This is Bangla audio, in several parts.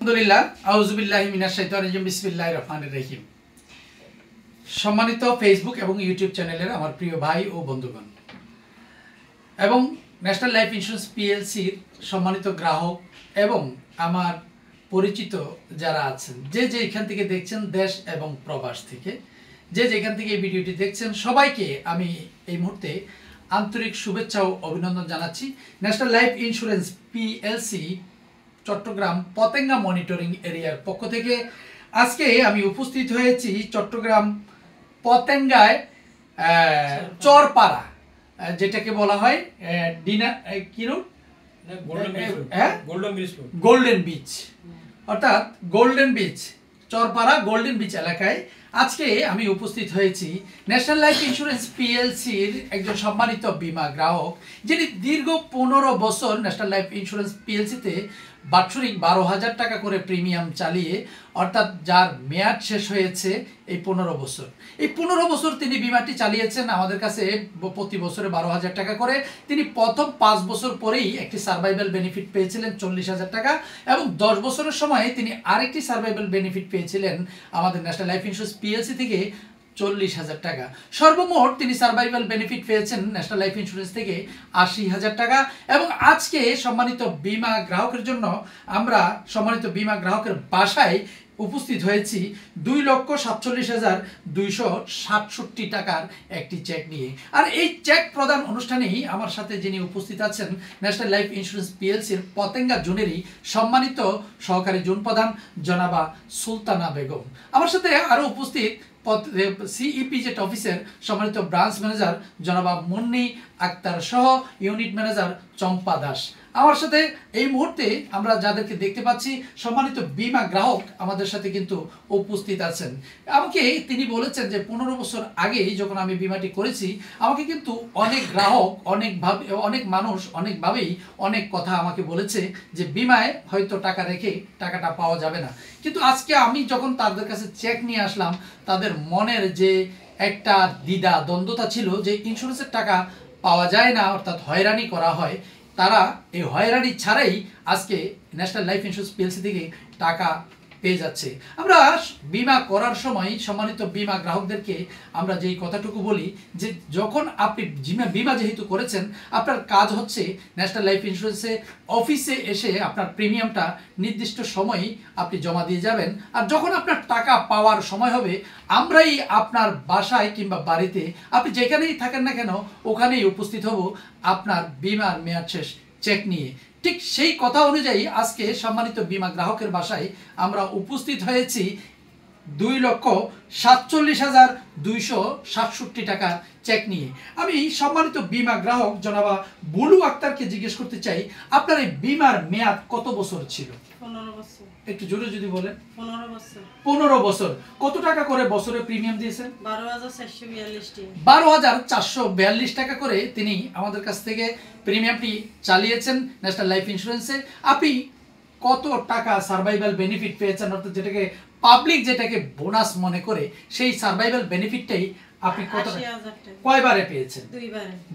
আলহামদুলিল্লাহ আউযুবিল্লাহি মিনাশ শাইতানির রাজিম বিসমিল্লাহির রহমানির রহিম। সম্মানিত ফেসবুক এবং ইউটিউব চ্যানেলের আমার প্রিয় ভাই ও বন্ধুগণ এবং ন্যাশনাল লাইফ ইন্স্যুরেন্স পিএলসির সম্মানিত গ্রাহক এবং আমার পরিচিত যারা আছেন, যে এখান থেকে দেখছেন দেশ এবং প্রবাস থেকে, যে যেখান থেকে এই ভিডিওটি দেখছেন, সবাইকে আমি এই মুহূর্তে আন্তরিক শুভেচ্ছা ও অভিনন্দন জানাচ্ছি। National life insurance PLC Chattogram Patenga monitoring এরিয়ার পক্ষ থেকে আজকে আমি উপস্থিত হয়েছি চট্টগ্রাম পতেঙ্গায় চরপাড়া, যেটাকে বলা হয় গোল্ডেন বিচ, অর্থাৎ golden beach, Charpara golden beach এলাকায় আজকে আমি উপস্থিত হয়েছি। ন্যাশনাল লাইফ ইন্স্যুরেন্স পিএলসির একজন সম্মানিত বীমা গ্রাহক, যিনি দীর্ঘ 15 বছর ন্যাশনাল লাইফ ইন্স্যুরেন্স পিএলসিতে বাৎসরিক 12,000 টাকা করে প্রিমিয়াম চালিয়ে, অর্থাৎ যার মেয়াদ শেষ হয়েছে এই 15 বছর। এই 15 বছর তিনি বিমাটি চালিয়েছেন আমাদের কাছে প্রতি বছরে 12,000 টাকা করে। তিনি প্রথম 5 বছর পরেই একটি সার্ভাইভাল বেনিফিট পেয়েছিলেন 40,000 টাকা, এবং 10 বছরের সময় তিনি আরেকটি সার্ভাইভাল বেনিফিট পেয়েছিলেন আমাদের ন্যাশনাল লাইফ ইন্স্যুরেন্স পিএলসি থেকে 40,000 টাকা। সর্বমোট তিনি সার্ভাইভাল বেনিফিট পেয়েছেন ন্যাশনাল লাইফ ইন্স্যুরেন্স থেকে 80,000 টাকা। এবং আজকে সম্মানিত বীমা গ্রাহকের জন্য আমরা সম্মানিত বীমা গ্রাহকের বাসায় উপস্থিত হয়েছি 2,47,267 টাকার একটি চেক নিয়ে। আর এই চেক প্রদান অনুষ্ঠানেই আমার সাথে যিনি উপস্থিত আছেন ন্যাশনাল লাইফ ইন্স্যুরেন্স পিএলসির পতেঙ্গা জোনেরই সম্মানিত সহকারী জোন প্রধান জনাবা সুলতানা বেগম। আমার সাথে আরও উপস্থিত সিইপিজেড অফিসের সম্মানিত ব্রাঞ্চ ম্যানেজার জনাবা মুন্নি আক্তার সহ ইউনিট ম্যানেজার চম্পা দাস। আমার সাথে এই মুহূর্তে আমরা যাদেরকে দেখতে পাচ্ছি সম্মানিত বীমা গ্রাহক আমাদের সাথে কিন্তু উপস্থিত আছেন। আমাকে তিনি বলেছেন যে 15 বছর আগেই যখন আমি বিমাটি করেছি, আমাকে কিন্তু অনেক গ্রাহক অনেক মানুষ অনেকভাবেই অনেক কথা আমাকে বলেছে যে বিমায় হয়তো টাকা রেখে টাকাটা পাওয়া যাবে না। কিন্তু আজকে আমি যখন তাদের কাছে চেক নিয়ে আসলাম, তাদের মনের যে একটা দ্বিধা দ্বন্দ্বতা ছিল যে ইন্স্যুরেন্সের টাকা পাওয়া যায় না, অর্থাৎ হয়রানি করা হয়, তারা এই হয়রানি ছাড়াই আজকে ন্যাশনাল লাইফ ইন্স্যুরেন্স পিএলসি থেকে টাকা পেয়ে যাচ্ছে। আমরা বিমা করার সময় সম্মানিত বীমা গ্রাহকদেরকে আমরা যেই কথাটুকু বলি যে যখন আপনি বিমা যেহেতু করেছেন, আপনার কাজ হচ্ছে ন্যাশনাল লাইফ ইন্স্যুরেন্সে অফিসে এসে আপনার প্রিমিয়ামটা নির্দিষ্ট সময়েই আপনি জমা দিয়ে যাবেন। আর যখন আপনার টাকা পাওয়ার সময় হবে, আমরাই আপনার বাসায় কিংবা বাড়িতে আপনি যেখানেই থাকেন না কেন ওখানেই উপস্থিত হব আপনার বিমার মেয়াদ শেষ চেক নিয়ে। ঠিক সেই কথা অনুযায়ী আজকে সম্মানিত বীমা গ্রাহকের বাসায় আমরা উপস্থিত হয়েছি 2,47,267 টাকার চেক নিয়ে। আমি সম্মানিত বীমা গ্রাহক জনাবা বুলু আক্তারকে জিজ্ঞেস করতে চাই, আপনার এই বিমার মেয়াদ কত বছর ছিল? 15 বছর। একটু জোরে যদি বলেন। 15 বছর। 15 বছর। কত টাকা করে বছরে প্রিমিয়াম দিয়েছেন? 12,442 টাকা। 12,442 টাকা করে তিনি আমাদের কাছ থেকে প্রিমিয়ামটি চালিয়েছেন ন্যাশনাল লাইফ ইন্স্যুরেন্সে। আপনি কত টাকা সার্ভাইভাল বেনিফিট পেয়েছেন, অর্থাৎ যেটাকে পাবলিক যেটাকে বোনাস মনে করে সেই সার্ভাইভাল বেনিফিটটাই আপনি কত কয়বারে পেয়েছেন?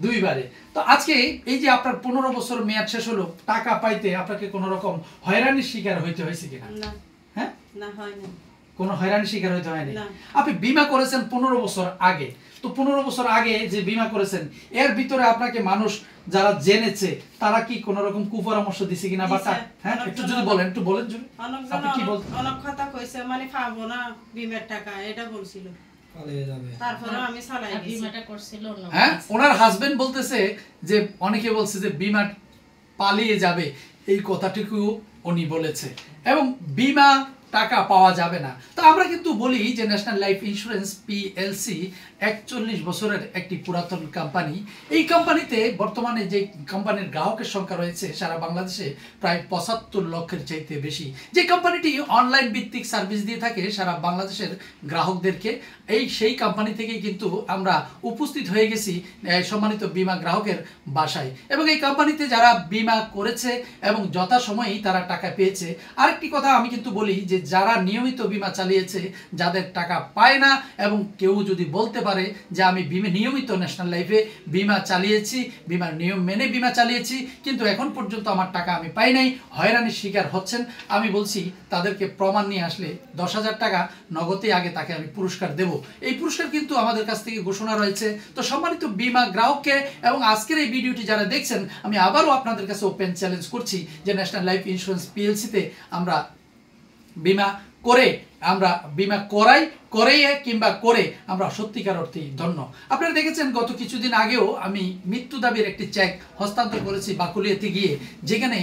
দুইবারে। তো আজকে এই যে আপনার 15 বছর মেয়াদ শেষ হলো, টাকা পাইতে আপনাকে কোনো রকম হয়রানির শিকার হইতে হয়েছে কিনা? হ্যাঁ, না হয়নি, কোনো হয়রানির শিকার হইতে হয়নি। আপনি বিমা করেছেন 15 বছর আগে, তো 15 বছর আগে যে বিমা করেছেন এর ভিতরে আপনাকে মানুষ যারা জেনেছে তারা কি কোন রকম কুপরামর্শ দিছে কিনা? বা হ্যাঁ, একটু যদি বলেন, একটু বলেন। আপনি কি বলছেন? অনেক কথা কইছে, মানে পাবো না বিমার টাকা, এটা বলছিল। তারপরে আমি চালাই গেছি, বিমাটা করছিল না। হ্যাঁ, ওনার হাজবেন্ড বলতেছে যে অনেকে বলছে যে বিমা পালিয়ে যাবে, এই কথাটুকু উনি বলেছে, এবং বিমা টাকা পাওয়া যাবে না। তো আমরা কিন্তু বলি যে ন্যাশনাল লাইফ ইন্স্যুরেন্স পিএলসি 41 বছরের একটি পুরাতন কোম্পানি। এই কোম্পানিতে বর্তমানে যে কোম্পানির গ্রাহকের সংখ্যা রয়েছে সারা বাংলাদেশে প্রায় 75 লক্ষের চাইতে বেশি। যে কোম্পানিটি অনলাইন ভিত্তিক সার্ভিস দিয়ে থাকে সারা বাংলাদেশের গ্রাহকদেরকে, সেই কোম্পানি থেকেই কিন্তু আমরা উপস্থিত হয়ে গেছি সম্মানিত বীমা গ্রাহকের বাসায়। এবং এই কোম্পানিতে যারা বীমা করেছে এবং যথাসময়েই তারা টাকা পেয়েছে। আরেকটি কথা আমি কিন্তু বলি যে যারা নিয়মিত বিমা চালিয়েছে, যাদের টাকা পায় না, এবং কেউ যদি বলতে পারে যে আমি নিয়মিত ন্যাশনাল লাইফে বিমা চালিয়েছি, বিমার নিয়ম মেনে বিমা চালিয়েছি, কিন্তু এখন পর্যন্ত আমার টাকা আমি পাই নাই, হয়রানির শিকার হচ্ছেন, আমি বলছি তাদেরকে প্রমাণ নিয়ে আসলে 10,000 টাকা নগদে আগে তাকে আমি পুরস্কার দেব। এই পুরস্কার কিন্তু আমাদের কাছ থেকে ঘোষণা রয়েছে। তো সম্মানিত বিমা গ্রাহককে এবং আজকের এই ভিডিওটি যারা দেখছেন, আমি আবারও আপনাদের কাছে ওপেন চ্যালেঞ্জ করছি যে ন্যাশনাল লাইফ ইন্স্যুরেন্স পিএলসিতে আমরা বিমা করে, আমরা বিমা কিংবা করে আমরা সত্যিকার অর্থেই ধন্য। আপনারা দেখেছেন গত কিছুদিন আগেও আমি মৃত্যু দাবির একটি চেক হস্তান্তর করেছি বাকুলিয়াতে গিয়ে, যেখানে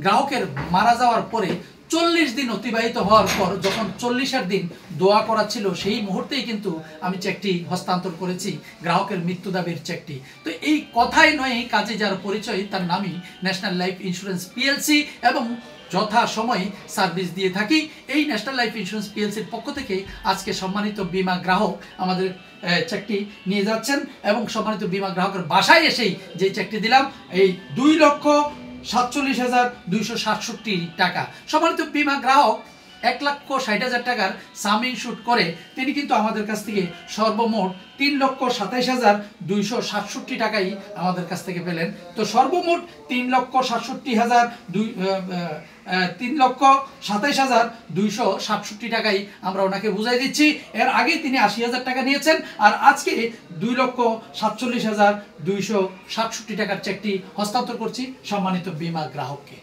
গ্রাহকের মারা যাওয়ার পরে 40 দিন অতিবাহিত হওয়ার পর যখন 40 দিন দোয়া করা ছিল, সেই মুহূর্তেই কিন্তু আমি চেকটি হস্তান্তর করেছি, গ্রাহকের মৃত্যু দাবির চেকটি। তো এই কথাই নয়, কাজে যার পরিচয় তার নামই ন্যাশনাল লাইফ ইন্স্যুরেন্স পিএলসি, এবং যথা সময়ে সার্ভিস দিয়ে থাকি। এই ন্যাশনাল লাইফ ইন্স্যুরেন্স পিএলসির পক্ষ থেকে আজকে সম্মানিত বিমা গ্রাহক আমাদের চেকটি নিয়ে যাচ্ছেন, এবং সম্মানিত বিমা গ্রাহকের বাসায় এসেই যে চেকটি দিলাম, এই 2,47,267 টাকা। সম্মানিত বিমা গ্রাহক 1,60,000 টাকার সাম ইনস্যুর করে তিনি কিন্তু আমাদের কাছ থেকে সর্বমোট 3,27,267 টাকাই আমাদের কাছ থেকে পেলেন। তো সর্বমোট 3,27,267 টাকাই আমরা ওনাকে বুঝাই দিচ্ছি। এর আগে তিনি 80,000 টাকা নিয়েছেন, আর আজকে 2,47,267 টাকার চেকটি হস্তান্তর করছি সম্মানিত বিমা গ্রাহককে।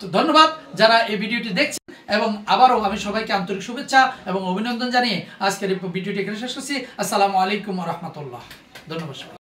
তো ধন্যবাদ যারা এই ভিডিওটি দেখছেন, এবং আবারও আমি সবাইকে আন্তরিক শুভেচ্ছা এবং অভিনন্দন জানিয়ে আজকের এই ভিডিওটি এখানে শেষ করছি। আসসালামু আলাইকুম ওয়া রাহমাতুল্লাহ। ধন্যবাদ।